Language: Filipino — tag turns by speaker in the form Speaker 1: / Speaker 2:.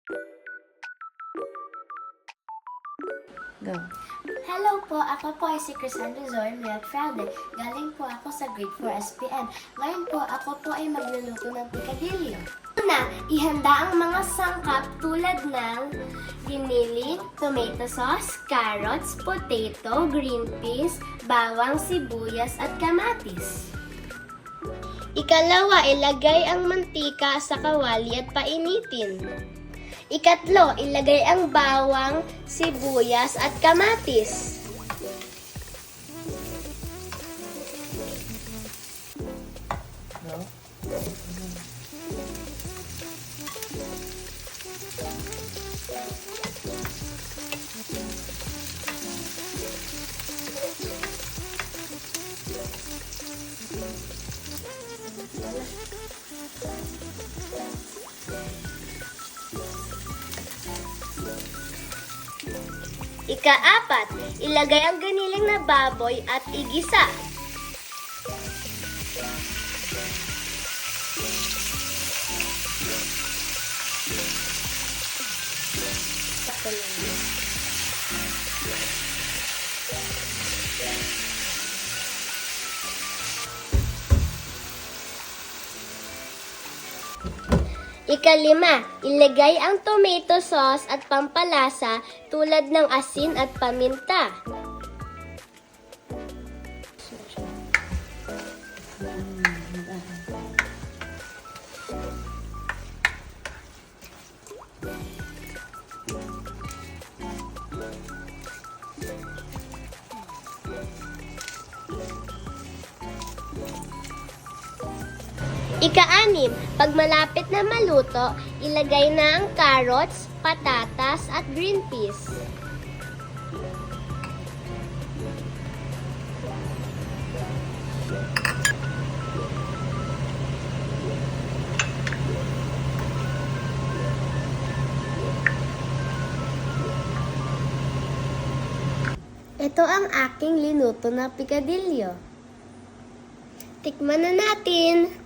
Speaker 1: Go.
Speaker 2: Hello po, ako po ay si Crisandro Zoe Milatfraude. Galing po ako sa grade 4 SPM. Ngayon po, ako po ay magluluto ng picadillo. Una, ihanda ang mga sangkap tulad ng giniling, tomato sauce, carrots, potato, green peas, bawang, sibuyas at kamatis. Ikalawa, ilagay ang mantika sa kawali at painitin. Ikatlo, ilagay ang bawang, sibuyas at kamatis.
Speaker 1: Go.
Speaker 2: Ikaapat, ilagay ang giniling na baboy at igisa. Ikalima, ilagay ang tomato sauce at pampalasa tulad ng asin at paminta. Ika-anim, pag malapit na maluto, ilagay na ang carrots, patatas at green peas. Ito ang aking linuto na picadillo. Tikman na natin!